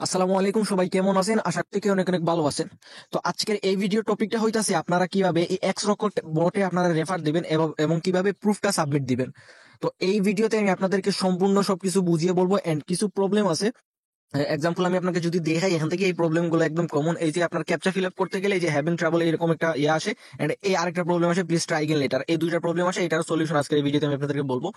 আসসালামু আলাইকুম, সবাই কেমন আছেন? আশা থেকে অনেক অনেক ভালো আছেন। তো আজকের এই ভিডিও টপিকটা হইতাছে আপনারা কিভাবে এই এক্স রকট বটে আপনারা রেফার দিবেন এবং কিভাবে প্রুফটা সাবমিট দিবেন। তো এই ভিডিওতে আমি আপনাদেরকে সম্পূর্ণ সবকিছু বুঝিয়ে বলবো এন্ড কিছু প্রবলেম আছে। এক্সাম্পল আমি আপনাকে যদি দেখাই, এখান থেকে এই প্রবলেম গুলো একদম কমন। এই যে আপনার ক্যাপচা ফিল আপ করতে গেলে এই যে হ্যাভেন ট্রাবল এরকম একটা আসে, এন্ড এই আরেকটা প্রবলেম আসে প্লিজ ট্রাই এগেইন লেটার। এই দুইটা প্রবলেম আসে, এটার সলিউশন আজকের এই ভিডিওতে আমি আপনাদেরকে বলবো।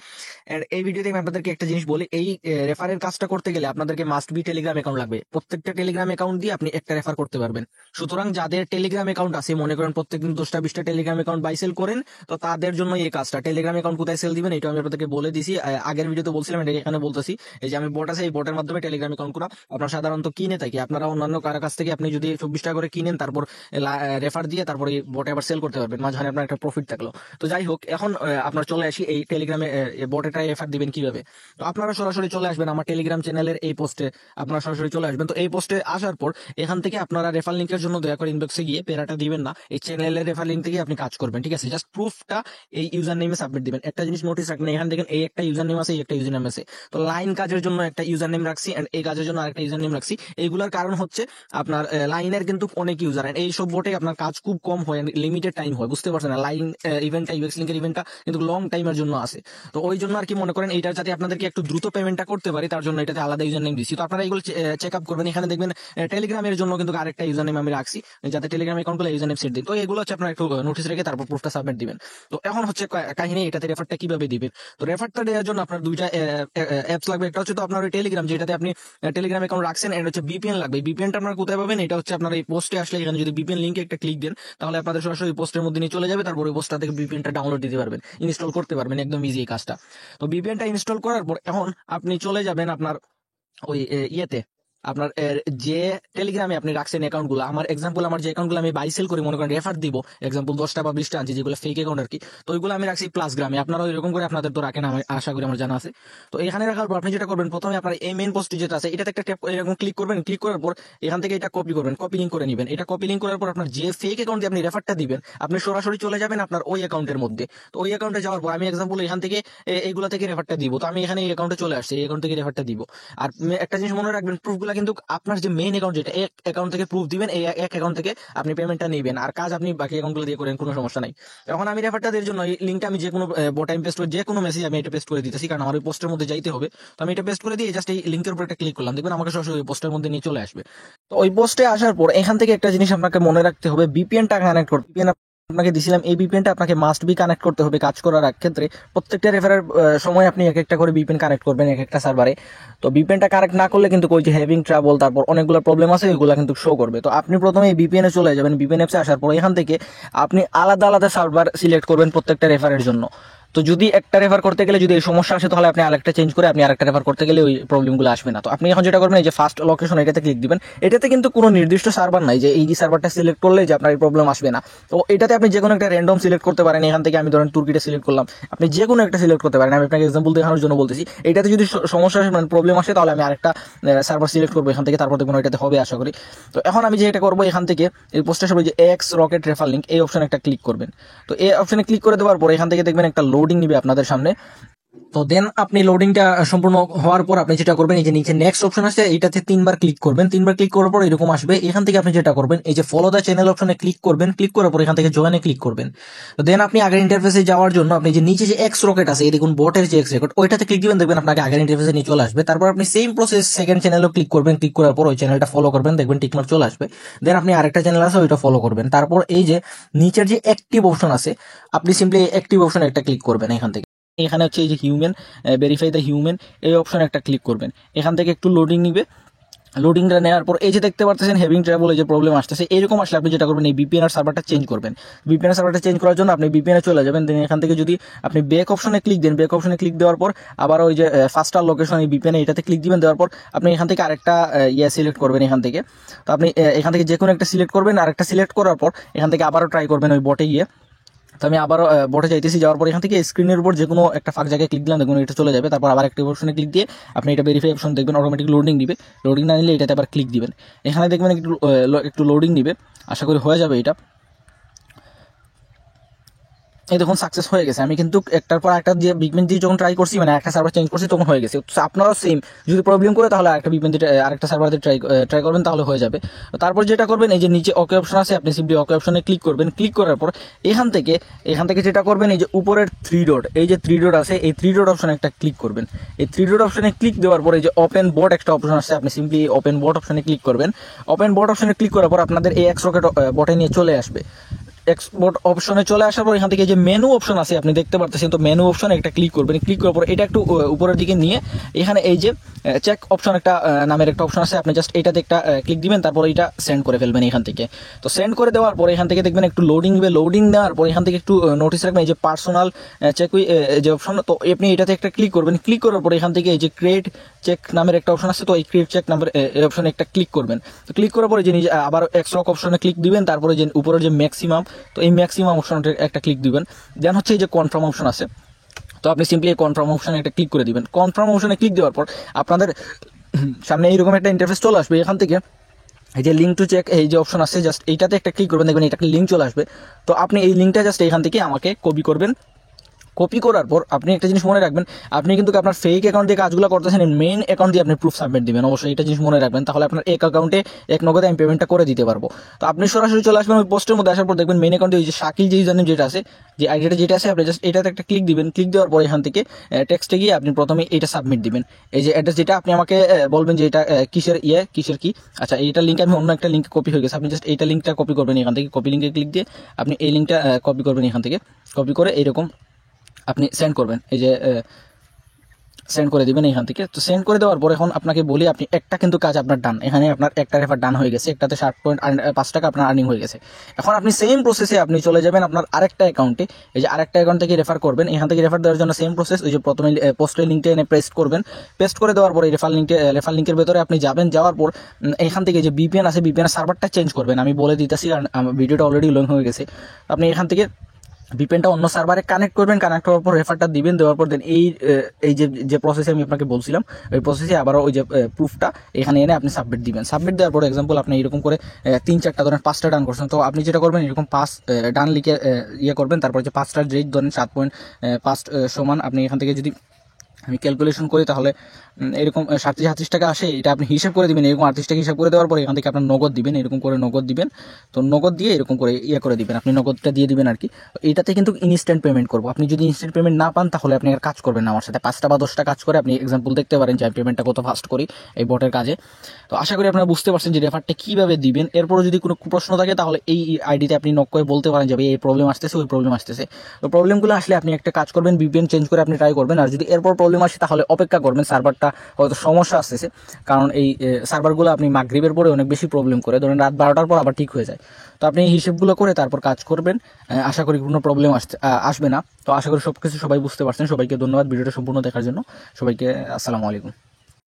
এন্ড এই ভিডিওতে আমি আপনাদেরকে একটা জিনিস বলি, এই রেফারের কাজটা করতে গেলে আপনাদেরকে মাস্ট বি টেলিগ্রাম অ্যাকাউন্ট লাগবে। প্রত্যেকটা টেলিগ্রাম অ্যাকাউন্ট দিয়ে আপনি একটা রেফার করতে পারবেন। সুতরাং যাদের টেলিগ্রাম অ্যাকাউন্ট আছে, মনে করেন প্রত্যেকদিন 10টা 20টা টেলিগ্রাম অ্যাকাউন্ট বাই সেল করেন, তো তাদের জন্য এই কাজটা। টেলিগ্রাম অ্যাকাউন্ট কোথায় সেল দিবেন এটা আমি আপনাদেরকে বলে দিছি, আগের ভিডিওতে বলছিলাম, এটা এখানে বলতেছি। এই যে আমি বট আছে, এই বটের মাধ্যমে টেলিগ্রাম অ্যাকাউন্ট করা আপনার সাধারণত কিনে থাকি। আপনারা অন্যান্য কারো কাছ থেকে আপনি যদি 24 টাকা করে কিনেন, তারপর রেফার দিয়ে তারপর এই বটে আবার সেল করতে পারবেন, মাঝখানে আপনার একটা প্রফিট থাকলো। তো যাই হোক, এখন আপনার চলে আসি এই টেলিগ্রামে বটেটা রেফার দিবেন কিভাবে। তো আপনারা সরাসরি চলে আসবেন আমার টেলিগ্রাম চ্যানেলের এই পোস্টে, আপনারা সরাসরি চলে আসবেন। তো এই পোস্টে আসার পর এখান থেকে আপনারা রেফার লিঙ্কের জন্য দয়া করে ইনবক্সে গিয়ে পেরাটা দিবেন না, এই চ্যানেলের রেফার লিঙ্ক থেকে আপনি কাজ করবেন, ঠিক আছে? জাস্ট প্রুফটা এই ইউজার নেমে সাবমিট দিবেন। একটা জিনিস নোটিস রাখবেন, এখান থেকে এই একটা ইউজার নেম আছে, এই একটা ইউজার নেম আছে। তো লাইন কাজের জন্য একটা ইউজার নেম রাখছি এন্ড এই কাজের জন্য আরেকটা ইউজার নেম রাখছি। এইগুলোর কারণ হচ্ছে আপনার লাইনের কিন্তু অনেক ইউজার, এই সব বোটে আপনার কাজ খুব কম হয়, লিমিটেড টাইম হয়, বুঝতে পারছেন না? লাইন ইভেন্টটা, ইউএক্স লিঙ্কের ইভেন্টটা কিন্তু লং টাইমের জন্য আছে। তো ওই জন্য আর কি মনে করেন, এইটা যাতে আপনাদেরকে একটু দ্রুত পেমেন্টটা করতে পারি, তার জন্য এটাতে আলাদা ইউজার নেম দিচ্ছি। তো আপনারা এগুলো চেক আপ করবেন। এখানে দেখবেন টেলিগ্রামের জন্য কিন্তু আরেকটা ইউজার নেম আমি রাখছি, যাতে টেলিগ্রাম অ্যাকাউন্ট গুলো ইউজার নেম সেট দিই। তো এগুলো হচ্ছে আপনারা একটু নোটিস রেখে তারপর প্রুফটা সাবমিট দিবেন। তো এখন হচ্ছে কাহিনী, এটাতে রেফারটা কিভাবে দিবেন। তো রেফারটা দেওয়ার জন্য আপনার দুইটা অ্যাপস লাগবে। একটা হচ্ছে তো আপনার ওই টেলিগ্রাম, যেটাতে আপনি টেলিগ্রাম অ্যাকাউন্ট রাখছেন, এন্ড হচ্ছে বিপিএন লাগবে। বিপিএনটা আপনারা কোথায় পাবেন? এটা হচ্ছে আপনার এই পোস্টে আসলে এখানে যদি বিপিএন লিঙ্কে একটা ক্লিক দেন, তাহলে আপনাদের সরাসরি পোস্টের মধ্যে নিয়ে চলে যাবে। তারপর ওই পোস্টটা থেকে বিপিএনটা ডাউনলোড দিতে পারবেন, ইনস্টল করতে পারবেন, একদম ইজি এই কাজটা। তো বিপিএনটা ইনস্টল করার পর এখন আপনি চলে যাবেন আপনার ওই ইয়েতে, আপনার যে টেলিগ্রামে আপনি রাখছেন অ্যাকাউন্ট গুলো। আমার এক্সাম্পল, আমার যে অ্যাকাউন্ট গুলো আমি বাই সেল করি, মনে করেন রেফার দিব, এক্সাম্পল 10টা বা 20টা আনছি, যেগুলো ফেক অ্যাকাউন্ট আর কি। তো ওইগুলো আমি রাখছি প্লাস গ্রামে। আপনারা এরকম করে আপনাদের তো রাখেন, আমি আশা করি, আমার জানা আছে। তো এখানে রাখার পর আপনি যেটা করবেন, প্রথমে আপনার এই মেইন পোস্টে যেটা আছে, এটাতে একটা ট্যাপ এরকম ক্লিক করবেন। ক্লিক করার পর এখান থেকে এটা কপি করবেন, কপি লিঙ্ক করে নেবেন। এটা কপি লিঙ্ক করার পর আপনার যে ফেক অ্যাকাউন্ট দিয়ে আপনি রেফারটা দিবেন, আপনি সরাসরি চলে যাবেন আপনার ওই অ্যাকাউন্টের মধ্যে। তো ওই অ্যাকাউন্টে যাওয়ার পর আমি এক্সাম্পল এখান থেকে এইগুলো থেকে রেফারটা দিব। তো আমি এখানে এই অ্যাকাউন্টে চলে আসছি, এই অ্যাকাউন্ট থেকে রেফারটা দিব। আর একটা জিনিস মনে রাখবেন, প্রুফগুলো কিন্তু আপনার যে মেইন অ্যাকাউন্ট, যেটা এক অ্যাকাউন্ট থেকে প্রুফ দিবেন, এই এক অ্যাকাউন্ট থেকে আপনি পেমেন্টটা নেবেন, আর কাজ আপনি বাকি অ্যাকাউন্টগুলো দিয়ে করেন, কোনো সমস্যা নাই। এখন আমি রেফারটা দেওয়ার জন্য এই লিঙ্কটা আমি যে কোনো টাইম পেস্ট করে, যে কোনো মেসেজ আমি এটা পেস্ট করে দিতেছি, কারণ আমার ওই পোস্টের মধ্যে যাইতে হবে। তো আমি এটা পেস্ট করে দিয়ে জাস্ট এই লিঙ্কের উপর একটা ক্লিক করলাম, দেখবেন আমাকে সরাসরি ওই পোস্টের মধ্যে নিয়ে চলে আসবে। তো ওই পোস্টে আসার পর এখান থেকে একটা জিনিস আপনাকে মনে রাখতে হবে, বিপিএনটা কানেক্ট করতে। বিপিএন আপনাকে দিছিলাম, এই বিপিএনটা আপনাকে মাস্ট বি কানেক্ট করতে হবে কাজ করার ক্ষেত্রে। প্রত্যেকটা রেফারের সময় আপনি এক একটা করে বিপিএন কানেক্ট করবেন এক একটা সার্ভারে। তো বিপিএনটা কানেক্ট না করলে কিন্তু ওই যে হ্যাভিং ট্রাবল, তারপর অনেকগুলো প্রবলেম আছে, এগুলো কিন্তু শো করবে। তো আপনি প্রথমে এই বিপিএন এ চলে যাবেন। বিপিএন অ্যাপসে আসার পর এখান থেকে আপনি আলাদা আলাদা সার্ভার সিলেক্ট করবেন প্রত্যেকটা রেফারের জন্য। তো যদি একটা রেফার করতে গেলে যদি এই সমস্যা আসে, তাহলে আপনি আরেকটা চেঞ্জ করে আপনি আরেকটা রেফার করতে গেলে ওই প্রবলেমগুলো আসবে না। তো আপনি এখন যেটা করবেন, এই যে ফার্স্ট লোকেশন, এটাতে ক্লিক দিবেন। এটাতে কিন্তু কোনো নির্দিষ্ট সার্ভার নাই যে এই সার্ভারটা সিলেক্ট করলে যে আপনার এই প্রবলেম আসবে না। তো এটাতে আপনি যে কোনো একটা র্যান্ডম সিলেক্ট করতে পারেন। এখান থেকে আমি ধরেন তুর্কিটা সিলেক্ট করলাম, আপনি যে কোনো একটা সিলেক্ট করতে পারেন। আমি আপনাকে এক্সাম্পল দেখানোর জন্য বলতেছি। এটাতে যদি সমস্যা আসে, মানে প্রবলেম আসে, তাহলে আমি আরেকটা সার্ভার সিলেক্ট করবো এখান থেকে, তারপর দেখবেন এটাতে হবে আশা করি। তো এখন আমি যেটা করবো, এখান থেকে এই পোস্টের সবাই যে এক্স রকেট রেফার লিঙ্ক, এই অপশনে একটা ক্লিক করবেন। তো এই অপশনে ক্লিক করে দেওয়ার পর এখান থেকে দেখবেন একটা লোডিং নিবে আপনাদের সামনে। তো দেন আপনি লোডিংটা সম্পূর্ণ হওয়ার পর আপনি যেটা করবেন, এই যে নিচে নেক্সট অপশন আছে, এইটাতে 3বার ক্লিক করবেন। 3বার ক্লিক করার পর এরকম আসবে। এখান থেকে আপনি যেটা করবেন, এই যে ফলো দ্য চ্যানেল অপশনে ক্লিক করবেন। ক্লিক করার পর এখান থেকে জয়েনে ক্লিক করবেন। তো দেন আপনি আগের ইন্টারফেসে যাওয়ার জন্য আপনি যে নিচে যে এক্স রকেট আছে, এই দেখুন বটের যে এক্স রকেট, ওইটাতে ক্লিক দিবেন, দেখবেন আপনাকে আগের ইন্টারফেসে নিয়ে চলে আসবে। তারপর আপনি সেম প্রসেস সেকেন্ড চ্যানেলও ক্লিক করবেন। ক্লিক করার পর ওই চ্যানেলটা ফলো করবেন, দেখবেন টিকমার্ক চলে আসবে। দেন আপনি আরেকটা চ্যানেল আছে, ওইটা ফলো করবেন। তারপর এই যে নিচের যে অ্যাক্টিভ অপশন আছে, আপনি সিম্পলি অ্যাক্টিভ অপশনে একটা ক্লিক করবেন। এখান থেকে এখানে হচ্ছে এই যে হিউম্যান, ভেরিফাই দ্য হিউম্যান, এই অপশনে একটা ক্লিক করবেন। এখান থেকে একটু লোডিং নিবে। লোডিংটা নেওয়ার পর এই যে দেখতে পাচ্ছেন হেভিং ট্রাবল, এই যে প্রবলেম আসতেছে, এরকম আসলে আপনি যেটা করবেন, এই বিপিএন আর সার্ভারটা চেঞ্জ করবেন। বিপিএন আর সার্ভারটা চেঞ্জ করার জন্য আপনি বিপিএন এ চলে যাবেন। দেন এখান থেকে যদি আপনি ব্যাক অপশনে ক্লিক দেন, ব্যাক অপশনে ক্লিক দেওয়ার পর আবার ওই যে ফার্স্ট লোকেশন, এই বিপিএন এটাতে ক্লিক দিবেন। দেওয়ার পর আপনি এখান থেকে আরেকটা সিলেক্ট করবেন এখান থেকে। তো আপনি এখান থেকে যে কোনো একটা সিলেক্ট করবেন, আরেকটা সিলেক্ট করার পর এখান থেকে আবারও ট্রাই করবেন ওই বটে গিয়ে। তো আমি আবারও বটে যাইতেছি। যাওয়ার পর এখান থেকে স্ক্রিনের উপর যে কোনো একটা ফাঁক জায়গায় ক্লিক দিলাম, দেখুন এটা চলে যাবে। তারপর আবার একটা অপশনে ক্লিক দিয়ে আপনি এটা ভেরিফাই অপশন দেখবেন, অটোমেটিক লোডিং দিবে। লোডিং না নিলে এটাতে আবার ক্লিক দিবেন। এখানে দেখবেন একটু লোডিং নিবে, আশা করি হয়ে যাবে এটা। এই দেখুন সাকসেস হয়ে গেছে। আমি কিন্তু একটার পর একটা দিয়ে বিগমেন্ট দিয়ে যখন ট্রাই করছি, মানে একটা সার্ভার চেঞ্জ করছি, তখন হয়ে গেছে। তো আপনারাও সেম, যদি প্রবলেম করে তাহলে আরেকটা বিগমেন্ট দিয়ে আরেকটা সার্ভার দিয়ে ট্রাই করবেন, তাহলে হয়ে যাবে। তো তারপর যেটা করবেন, এই যে নিচে ওকে অপশন আছে, আপনি সিম্পলি ওকে অপশনে ক্লিক করবেন। ক্লিক করার পর এখান থেকে যেটা করবেন, এই যে উপরের থ্রি ডট, এই যে থ্রি ডট আছে, এই থ্রি ডট অপশনে একটা ক্লিক করবেন। এই থ্রি ডট অপশনে ক্লিক দেওয়ার পর এই যে ওপেন বট একটা অপশন আছে, আপনি সিম্পলি ওপেন বট অপশনে ক্লিক করবেন। ওপেন বট অপশনে ক্লিক করার পর আপনাদের এই এক্স রকেট বটে নিয়ে চলে আসবে। এক্সপোর্ট অপশনে চলে আসার পর এখান থেকে যে মেনু অপশন আছে আপনি দেখতে পারতেছেন, তো মেনু অপশনে একটা ক্লিক করবেন। ক্লিক করার পর এটা একটু উপরের দিকে নিয়ে এখানে এই যে চেক অপশন একটা নামের একটা অপশন আছে, আপনি জাস্ট এটাতে একটা ক্লিক দিবেন, তারপর এটা সেন্ড করে ফেলবেন এখান থেকে। তো সেন্ড করে দেওয়ার পর এখান থেকে দেখবেন একটু লোডিং দিবে। লোডিং দেওয়ার পর এখান থেকে একটু নোটিস রাখবেন এই যে পার্সোনাল চেক যে অপশন, তো আপনি এটাতে একটা ক্লিক করবেন। ক্লিক করার পর এখান থেকে এই যে ক্রিয়েট চেক নামের একটা অপশন আছে, তো এই ক্রিয়েট চেক নামের এই অপশনে একটা ক্লিক করবেন। তো ক্লিক করার পরে যে নিজে আবার এক্সট্রক অপশনে ক্লিক দিবেন, তারপরে যে উপরের যে ম্যাক্সিমাম, তো এই ম্যাক্সিমাম অপশনটা একটা ক্লিক দিবেন। দেন হচ্ছে এই যে কনফার্ম অপশন আছে, তো আপনি সিম্পলি এই কনফার্ম অপশনে একটা ক্লিক করে দিবেন। কনফার্ম অপশনে ক্লিক দেওয়ার পর আপনাদের সামনে এইরকম একটা ইন্টারফেস চলে আসবে। এখান থেকে এই যে লিঙ্ক টু চেক এই যে অপশন আছে, জাস্ট এইটাতে একটা ক্লিক করবেন, দেখবেন এটা একটা লিঙ্ক চলে আসবে। তো আপনি এই লিঙ্কটা জাস্ট এখান থেকে আমাকে কপি করবেন। কপি করার পর আপনি একটা জিনিস মনে রাখবেন, আপনি কিন্তু আপনার ফেক অ্যাকাউন্ট দিয়ে কাজগুলো করতেছেন, মেইন অ্যাকাউন্ট দিয়ে আপনি প্রুফ সাবমিট দিবেন। অবশ্যই এটা জিনিস মনে রাখবেন, তাহলে আপনার এক অ্যাকাউন্টে এক নগদে আমি পেমেন্টটা করে দিতে পারবো। তো আপনি সরাসরি চলে আসবেন ওই পোস্টের মধ্যে। আসার পর দেখবেন মেইন অ্যাকাউন্টে ওই যে শাকিল যে ইউজারনেম যেটা আছে, যে আইডিটা যেটা আছে, আপনি জাস্ট এটাতে একটা ক্লিক দিবেন। ক্লিক দেওয়ার পর এখান থেকে টেক্সটে গিয়ে আপনি প্রথমে এটা সাবমিট দিবেন। এই যে অ্যাড্রেস যেটা আপনি আমাকে বলবেন যে এটা কিসের কি, আচ্ছা এইটার লিঙ্ক আমি অন্য একটা লিঙ্কে কপি হয়ে গেছে, আপনি জাস্ট এইটা লিঙ্কটা কপি করবেন এখান থেকে। কপি লিঙ্কে ক্লিক দিয়ে আপনি এই লিঙ্কটা কপি করবেন এখান থেকে। কপি করে এইরকম আপনি সেন্ড করবেন, এই যে সেন্ড করে দিবেন এখান থেকে। তো সেন্ড করে দেওয়ার পর এখন আপনাকে বলি, আপনি একটা কিন্তু কাজ আপনার ডান, এখানে আপনার একটা রেফার ডান হয়ে গেছে, একটাতে 60.5 টাকা আপনার আর্নিং হয়ে গেছে। এখন আপনি সেম প্রসেসে আপনি চলে যাবেন আপনার আরেকটা অ্যাকাউন্টে, এই যে আরেকটা অ্যাকাউন্ট থেকে রেফার করবেন। এখান থেকে রেফার দেওয়ার জন্য সেম প্রসেস, ওই যে প্রথমে পোস্টের লিঙ্কটা এনে পেস্ট করবেন। পেস্ট করে দেওয়ার পর এই রেফার লিঙ্কের ভেতরে আপনি যাবেন। যাওয়ার পর এখান থেকে যে বিপিএন আছে, বিপিএন সার্ভারটা চেঞ্জ করবেন। আমি বলে দিতেছি কারণ ভিডিওটা অলরেডি লং হয়ে গেছে। আপনি এখান থেকে ভিপিএনটা অন্য সার্ভারে কানেক্ট করবেন। কানেক্ট করার পর রেফারটা দিবেন। দেওয়ার পর দেন এই যে প্রসেসে আমি আপনাকে বলছিলাম, ওই প্রসেসে আবারও ওই যে প্রুফটা এখানে এনে আপনি সাবমিট দিবেন। সাবমিট দেওয়ার পর এক্সাম্পল আপনি এরকম করে 3-4টা ধরেন 5টা ডান করছেন, তো আপনি যেটা করবেন এরকম 5 ডান লিখে করবেন। তারপর যে 5টার রেট ধরেন 7.5 সমান, আপনি এখান থেকে যদি আমি ক্যালকুলেশন করি তাহলে এরকম 37 টাকা আসে। এটা আপনি হিসাব করে দিবেন, এরকম 38 টাকা হিসাব করে দেওয়ার পরে এখান থেকে আপনার নগদ দিবেন, এরকম করে নগদ দিবেন। তো নগদ দিয়ে এরকম করে করে দিবেন, আপনি নগদটা দিয়ে দিবেন আর কি। এটাতে কিন্তু ইনস্ট্যান্ট পেমেন্ট করবো। আপনি যদি ইনস্ট্যান্ট পেমেন্ট না পান তাহলে আপনি আর কাজ করবেন না আমার সাথে। 5টা বা 10টা কাজ করে আপনি এক্সাম্পল দেখতে পারেন যে আমি পেমেন্টটা কত ফাস্ট করি এই বটের কাজে। তো আশা করি আপনারা বুঝতে পারছেন যে রেফারটা কীভাবে দিবেন। এরপরও যদি কোনো প্রশ্ন থাকে তাহলে এই আইডিতে আপনি নক করে বলতে পারেন যে এই প্রবলেম আসতেছে, ওই প্রবলেম আসতেছে। তো প্রবলেমগুলো আসলে আপনি একটা কাজ করবেন, ভিপিএন চেঞ্জ করে আপনি ট্রাই করবেন। আর যদি এরপর প্রবলেম আসে তাহলে অপেক্ষা করবেন, সার্ভারটা হয়তো সমস্যা আসতেছে। কারণ এই সার্ভারগুলো আপনি মাগরিবের পরে অনেক বেশি প্রবলেম করে, ধরেন রাত 12টার পর আবার ঠিক হয়ে যায়। তো আপনি এই হিসেবগুলো করে তারপর কাজ করবেন। আশা করি কোনো প্রবলেম আসবে না। তো আশা করি সবকিছু সবাই বুঝতে পারছেন। সবাইকে ধন্যবাদ ভিডিওটা সম্পূর্ণ দেখার জন্য। সবাইকে আসসালামু আলাইকুম।